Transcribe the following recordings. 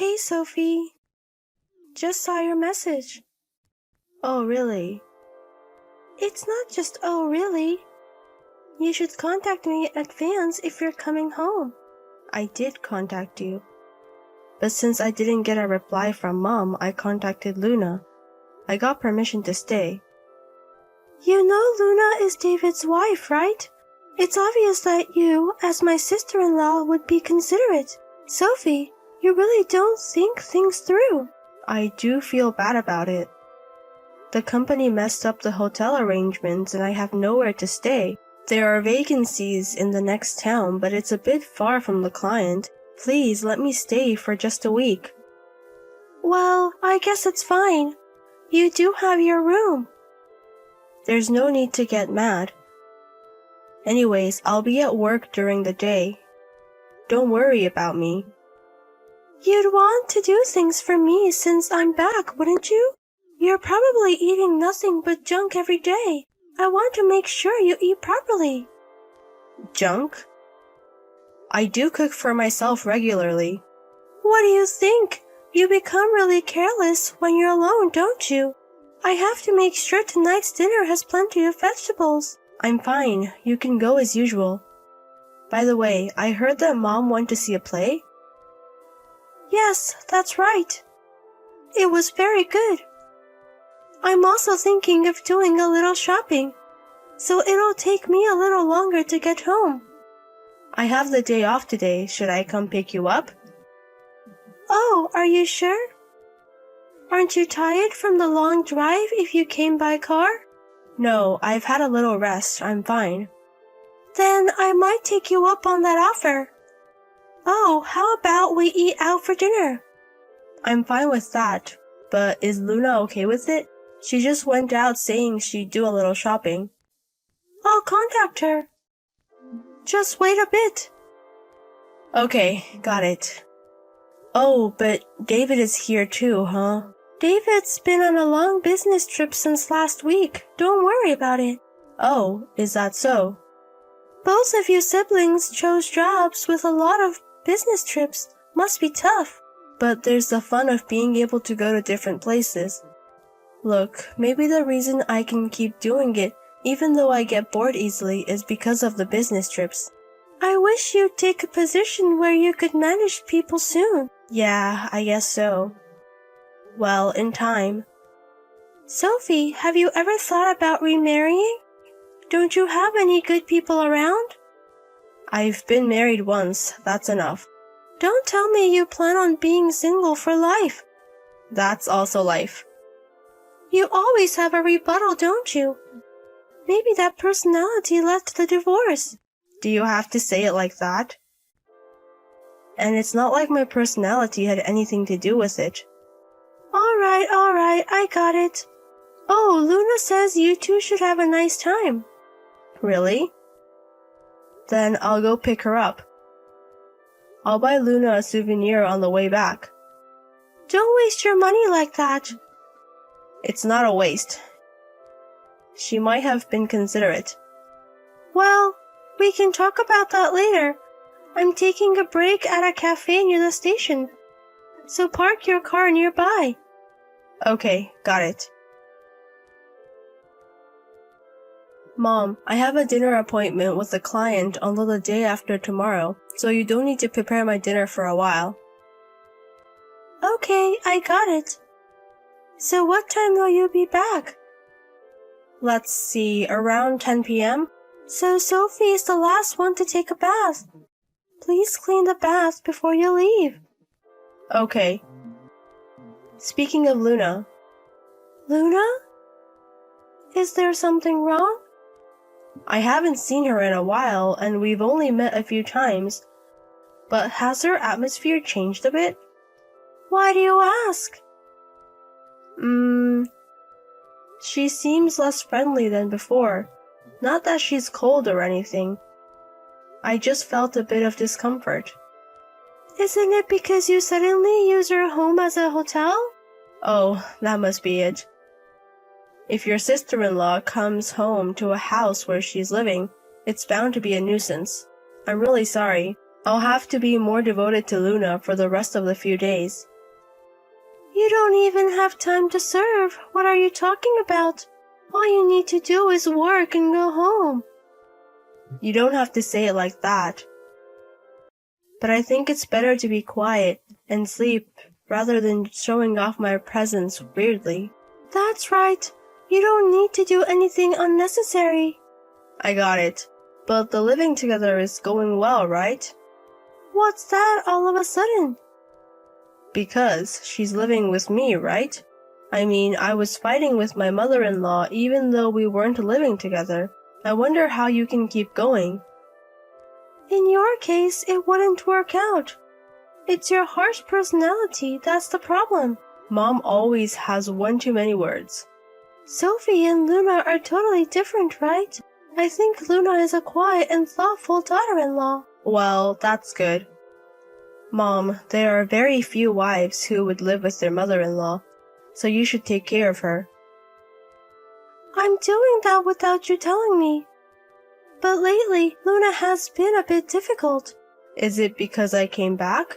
Hey, Sophie. Just saw your message. Oh, really? It's not just oh, really. You should contact me in advance if you're coming home. I did contact you. But since I didn't get a reply from Mom, I contacted Luna. I got permission to stay. You know Luna is David's wife, right? It's obvious that you, as my sister-in-law, would be considerate. Sophie, you really don't think things through. I do feel bad about it. The company messed up the hotel arrangements and I have nowhere to stay. There are vacancies in the next town, but it's a bit far from the client. Please let me stay for just a week. Well, I guess it's fine. You do have your room. There's no need to get mad. Anyways, I'll be at work during the day. Don't worry about me. You'd want to do things for me since I'm back, wouldn't you? You're probably eating nothing but junk every day. I want to make sure you eat properly. Junk? I do cook for myself regularly. What do you think? You become really careless when you're alone, don't you? I have to make sure tonight's dinner has plenty of vegetables. I'm fine. You can go as usual. By the way, I heard that Mom went to see a play? Yes, that's right. It was very good. I'm also thinking of doing a little shopping, so it'll take me a little longer to get home. I have the day off today. Should I come pick you up? Oh, are you sure? Aren't you tired from the long drive if you came by car? No, I've had a little rest. I'm fine. Then I might take you up on that offer. Oh, how about we eat out for dinner? I'm fine with that, but is Luna okay with it? She just went out saying she'd do a little shopping. I'll contact her. Just wait a bit. Okay, got it. Oh, but David is here too, huh? David's been on a long business trip since last week. Don't worry about it. Oh, is that so? Both of you siblings chose jobs with a lot of business trips. Must be tough. But there's the fun of being able to go to different places. Look, maybe the reason I can keep doing it, even though I get bored easily, is because of the business trips. I wish you'd take a position where you could manage people soon. Yeah, I guess so. Well, in time. Sophie, have you ever thought about remarrying? Don't you have any good people around? I've been married once, that's enough. Don't tell me you plan on being single for life. That's also life. You always have a rebuttal, don't you? Maybe that personality led to the divorce. Do you have to say it like that? And it's not like my personality had anything to do with it. All right, I got it. Oh, Luna says you two should have a nice time. Really? Then I'll go pick her up. I'll buy Luna a souvenir on the way back. Don't waste your money like that. It's not a waste. She might have been considerate. Well, we can talk about that later. I'm taking a break at a cafe near the station. So park your car nearby. Okay, got it. Mom, I have a dinner appointment with a client on the day after tomorrow, so you don't need to prepare my dinner for a while. Okay, I got it. So what time will you be back? Let's see, around 10 p.m.? So Sophie is the last one to take a bath. Please clean the bath before you leave. Okay. Speaking of Luna. Luna? Is there something wrong? I haven't seen her in a while, and we've only met a few times. But has her atmosphere changed a bit? Why do you ask? She seems less friendly than before. Not that she's cold or anything. I just felt a bit of discomfort. Isn't it because you suddenly use her home as a hotel? Oh, that must be it. If your sister-in-law comes home to a house where she's living, it's bound to be a nuisance. I'm really sorry. I'll have to be more devoted to Luna for the rest of the few days. You don't even have time to serve. What are you talking about? All you need to do is work and go home. You don't have to say it like that. But I think it's better to be quiet and sleep rather than showing off my presence weirdly. That's right. You don't need to do anything unnecessary. I got it. But the living together is going well, right? What's that all of a sudden? Because she's living with me, right? I mean, I was fighting with my mother-in-law even though we weren't living together. I wonder how you can keep going. In your case, it wouldn't work out. It's your harsh personality that's the problem. Mom always has one too many words. Sophie and Luna are totally different, right? I think Luna is a quiet and thoughtful daughter-in-law. Well, that's good. Mom, there are very few wives who would live with their mother-in-law, so you should take care of her. I'm doing that without you telling me. But lately, Luna has been a bit difficult. Is it because I came back?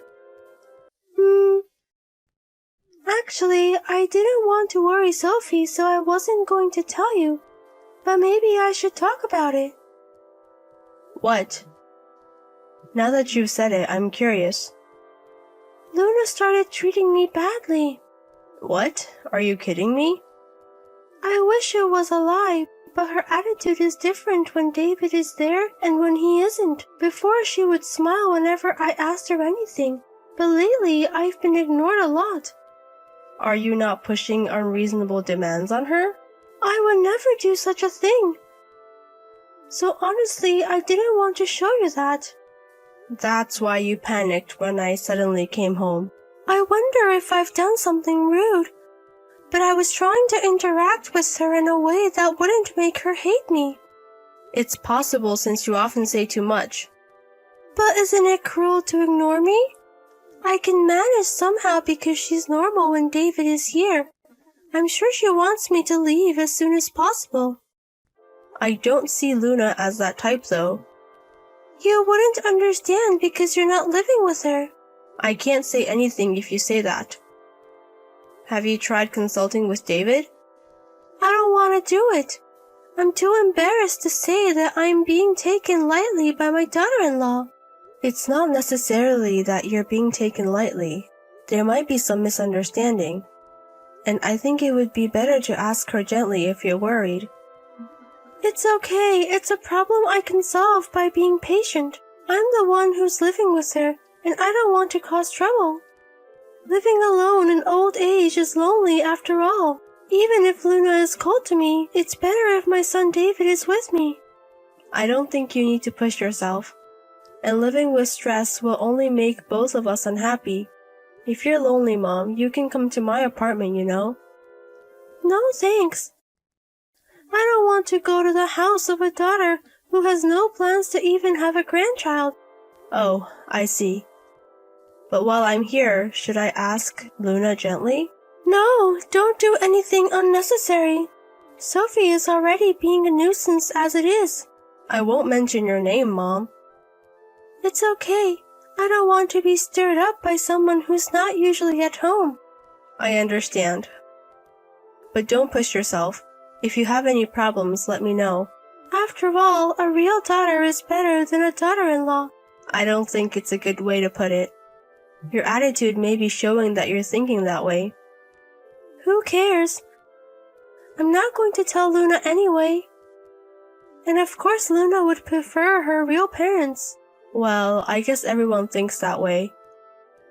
Actually, I didn't want to worry Sophie, so I wasn't going to tell you. But maybe I should talk about it. What? Now that you've said it, I'm curious. Luna started treating me badly. What? Are you kidding me? I wish it was a lie, but her attitude is different when David is there and when he isn't. Before she would smile whenever I asked her anything, but lately I've been ignored a lot. Are you not pushing unreasonable demands on her? I would never do such a thing. So honestly, I didn't want to show you that. That's why you panicked when I suddenly came home. I wonder if I've done something rude. But I was trying to interact with her in a way that wouldn't make her hate me. It's possible since you often say too much. But isn't it cruel to ignore me? I can manage somehow because she's normal when David is here. I'm sure she wants me to leave as soon as possible. I don't see Luna as that type though. You wouldn't understand because you're not living with her. I can't say anything if you say that. Have you tried consulting with David? I don't want to do it. I'm too embarrassed to say that I'm being taken lightly by my daughter-in-law. It's not necessarily that you're being taken lightly. There might be some misunderstanding. And I think it would be better to ask her gently if you're worried. It's okay. It's a problem I can solve by being patient. I'm the one who's living with her, and I don't want to cause trouble. Living alone in old age is lonely after all. Even if Luna is cold to me, it's better if my son David is with me. I don't think you need to push yourself. And living with stress will only make both of us unhappy. If you're lonely, Mom, you can come to my apartment, you know. No, thanks. I don't want to go to the house of a daughter who has no plans to even have a grandchild. Oh, I see. But while I'm here, should I ask Luna gently? No, don't do anything unnecessary. Sophie is already being a nuisance as it is. I won't mention your name, Mom. It's okay. I don't want to be stirred up by someone who's not usually at home. I understand. But don't push yourself. If you have any problems, let me know. After all, a real daughter is better than a daughter-in-law. I don't think it's a good way to put it. Your attitude may be showing that you're thinking that way. Who cares? I'm not going to tell Luna anyway. And of course Luna would prefer her real parents. Well, I guess everyone thinks that way.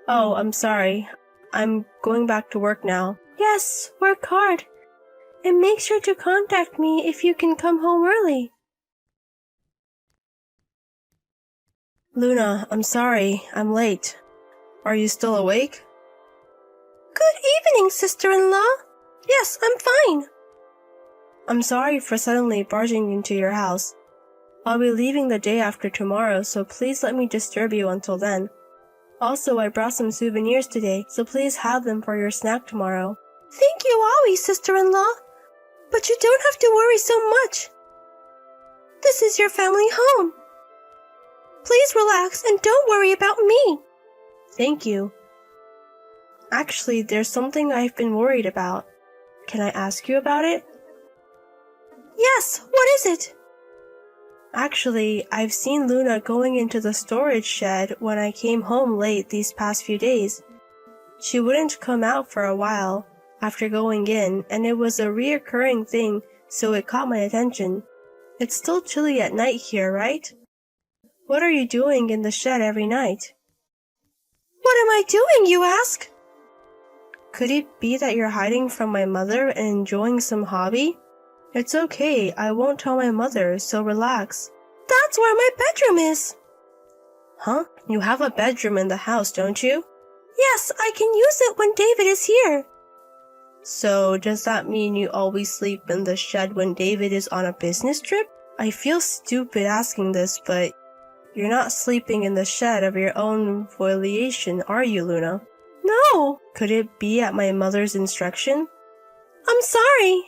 Oh, I'm sorry. I'm going back to work now. Yes, work hard. And make sure to contact me if you can come home early. Luna, I'm sorry. I'm late. Are you still awake? Good evening, sister-in-law. Yes, I'm fine. I'm sorry for suddenly barging into your house. I'll be leaving the day after tomorrow, so please let me disturb you until then. Also, I brought some souvenirs today, so please have them for your snack tomorrow. Thank you always, sister-in-law. But you don't have to worry so much. This is your family home. Please relax and don't worry about me. Thank you. Actually, there's something I've been worried about. Can I ask you about it? Yes, what is it? Actually, I've seen Luna going into the storage shed when I came home late these past few days. She wouldn't come out for a while after going in, and it was a reoccurring thing, so it caught my attention. It's still chilly at night here, right? What are you doing in the shed every night? What am I doing, you ask? Could it be that you're hiding from my mother and enjoying some hobby? It's okay, I won't tell my mother, so relax. That's where my bedroom is. Huh? You have a bedroom in the house, don't you? Yes, I can use it when David is here. So, does that mean you always sleep in the shed when David is on a business trip? I feel stupid asking this, but you're not sleeping in the shed of your own volition, are you, Luna? No. Could it be at my mother's instruction? I'm sorry.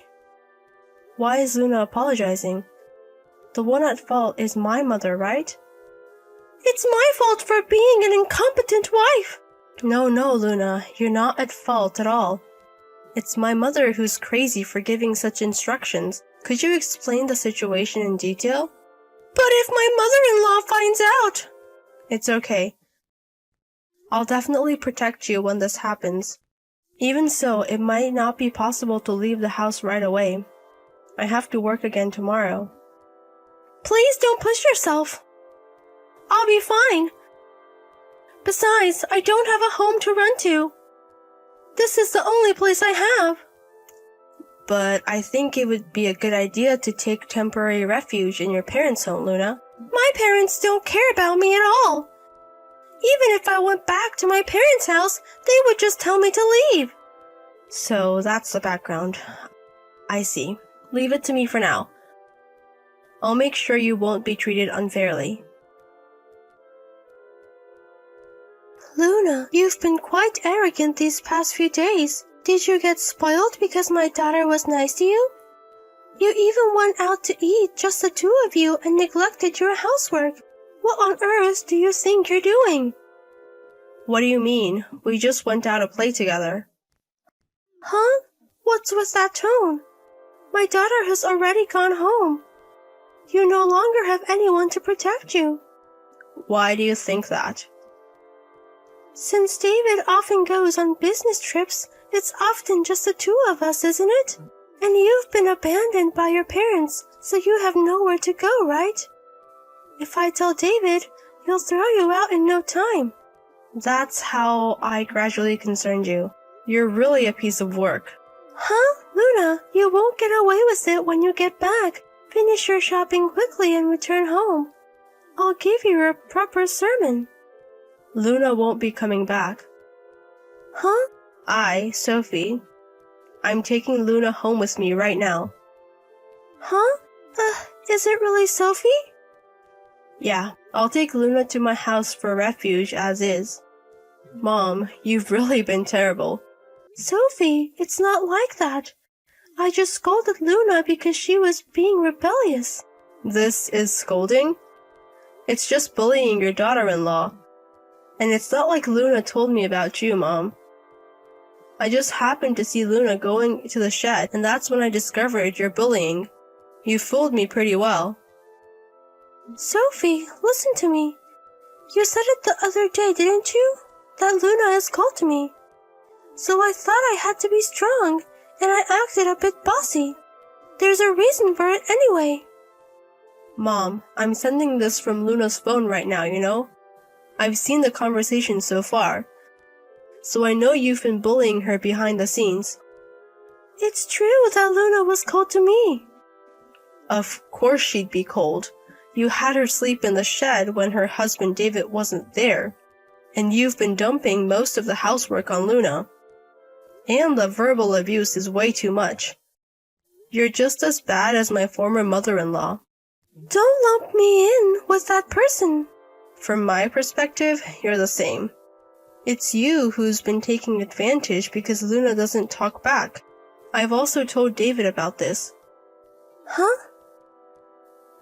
Why is Luna apologizing? The one at fault is my mother, right? It's my fault for being an incompetent wife. No, Luna, you're not at fault at all. It's my mother who's crazy for giving such instructions. Could you explain the situation in detail? But if my mother-in-law finds out... It's okay. I'll definitely protect you when this happens. Even so, it might not be possible to leave the house right away. I have to work again tomorrow. Please don't push yourself. I'll be fine. Besides, I don't have a home to run to. This is the only place I have. But I think it would be a good idea to take temporary refuge in your parents' home, Luna. My parents don't care about me at all. Even if I went back to my parents' house, they would just tell me to leave. So that's the background. I see. Leave it to me for now. I'll make sure you won't be treated unfairly. Luna, you've been quite arrogant these past few days. Did you get spoiled because my daughter was nice to you? You even went out to eat, just the two of you, and neglected your housework. What on earth do you think you're doing? What do you mean? We just went out to play together. Huh? What's with that tone? My daughter has already gone home. You no longer have anyone to protect you. Why do you think that? Since David often goes on business trips, it's often just the two of us, isn't it? And you've been abandoned by your parents, so you have nowhere to go, right? If I tell David, he'll throw you out in no time. That's how I gradually concerned you. You're really a piece of work. Huh? Luna, you won't get away with it when you get back. Finish your shopping quickly and return home. I'll give you a proper sermon. Luna won't be coming back. Huh? Sophie, I'm taking Luna home with me right now. Huh? Is it really Sophie? Yeah, I'll take Luna to my house for refuge as is. Mom, you've really been terrible. Sophie, it's not like that. I just scolded Luna because she was being rebellious. This is scolding? It's just bullying your daughter-in-law. And it's not like Luna told me about you, Mom. I just happened to see Luna going to the shed, and that's when I discovered your bullying. You fooled me pretty well. Sophie, listen to me. You said it the other day, didn't you? That Luna has called to me. So I thought I had to be strong, and I acted a bit bossy. There's a reason for it anyway. Mom, I'm sending this from Luna's phone right now, you know? I've seen the conversation so far. So I know you've been bullying her behind the scenes. It's true that Luna was cold to me. Of course she'd be cold. You had her sleep in the shed when her husband David wasn't there. And you've been dumping most of the housework on Luna. And the verbal abuse is way too much. You're just as bad as my former mother-in-law. Don't lump me in with that person. From my perspective, you're the same. It's you who's been taking advantage because Luna doesn't talk back. I've also told David about this. Huh?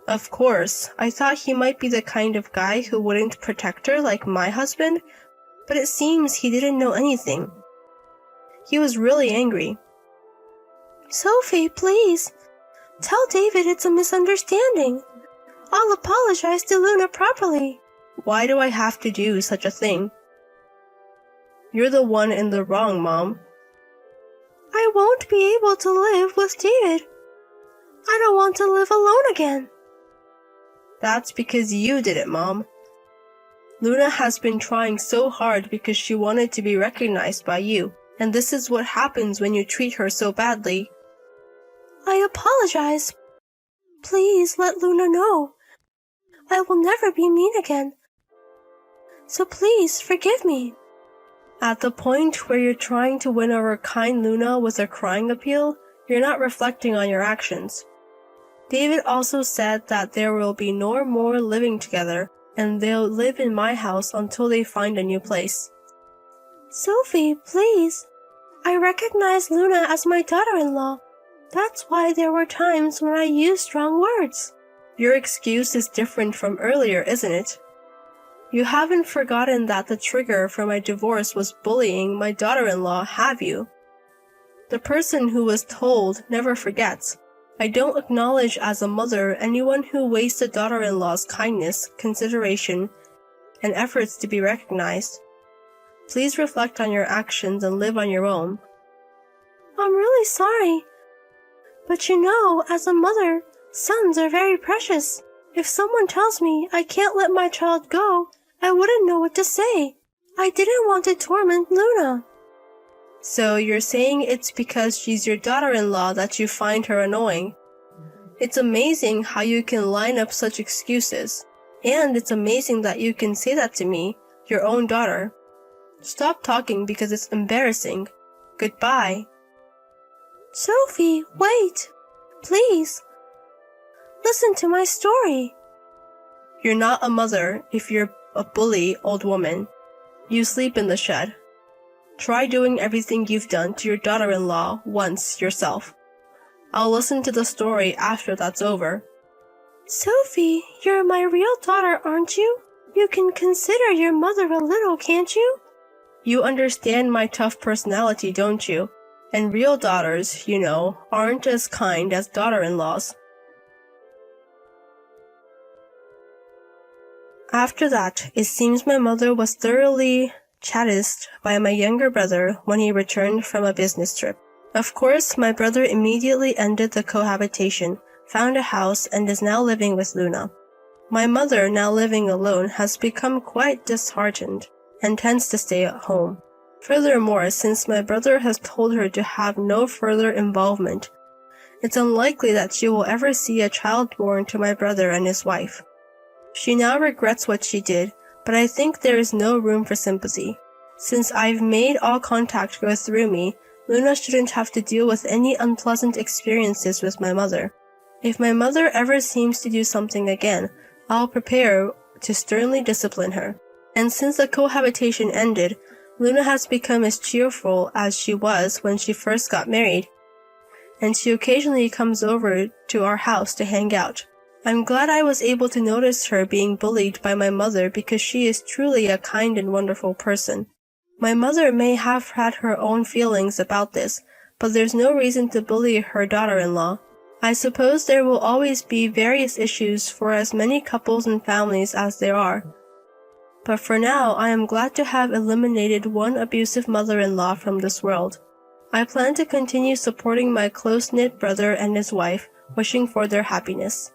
Of course, I thought he might be the kind of guy who wouldn't protect her like my husband, but it seems he didn't know anything. He was really angry. Sophie, please. Tell David it's a misunderstanding. I'll apologize to Luna properly. Why do I have to do such a thing? You're the one in the wrong, Mom. I won't be able to live with David. I don't want to live alone again. That's because you did it, Mom. Luna has been trying so hard because she wanted to be recognized by you, and this is what happens when you treat her so badly. I apologize. Please let Luna know. I will never be mean again. So please forgive me. At the point where you're trying to win over kind Luna with a crying appeal, you're not reflecting on your actions. David also said that there will be no more living together, and they'll live in my house until they find a new place. Sophie, please. I recognize Luna as my daughter-in-law. That's why there were times when I used strong words. Your excuse is different from earlier, isn't it? You haven't forgotten that the trigger for my divorce was bullying my daughter-in-law, have you? The person who was told never forgets. I don't acknowledge as a mother anyone who wastes a daughter-in-law's kindness, consideration, and efforts to be recognized. Please reflect on your actions and live on your own. I'm really sorry. But you know, as a mother, sons are very precious. If someone tells me I can't let my child go, I wouldn't know what to say. I didn't want to torment Luna. So you're saying it's because she's your daughter-in-law that you find her annoying. It's amazing how you can line up such excuses. And it's amazing that you can say that to me, your own daughter. Stop talking because it's embarrassing. Goodbye. Sophie, wait. Please. Listen to my story. You're not a mother if you're a bully old woman. You sleep in the shed. Try doing everything you've done to your daughter-in-law once yourself. I'll listen to the story after that's over. Sophie, you're my real daughter, aren't you? You can consider your mother a little, can't you? You understand my tough personality, don't you? And real daughters, you know, aren't as kind as daughter-in-laws. After that, it seems my mother was thoroughly chastised by my younger brother when he returned from a business trip. Of course, my brother immediately ended the cohabitation, found a house, and is now living with Luna. My mother, now living alone, has become quite disheartened and tends to stay at home. Furthermore, since my brother has told her to have no further involvement, it's unlikely that she will ever see a child born to my brother and his wife. She now regrets what she did, but I think there is no room for sympathy. Since I've made all contact go through me, Luna shouldn't have to deal with any unpleasant experiences with my mother. If my mother ever seems to do something again, I'll prepare to sternly discipline her. And since the cohabitation ended, Luna has become as cheerful as she was when she first got married, and she occasionally comes over to our house to hang out. I'm glad I was able to notice her being bullied by my mother because she is truly a kind and wonderful person. My mother may have had her own feelings about this, but there's no reason to bully her daughter-in-law. I suppose there will always be various issues for as many couples and families as there are. But for now, I am glad to have eliminated one abusive mother-in-law from this world. I plan to continue supporting my close-knit brother and his wife, wishing for their happiness.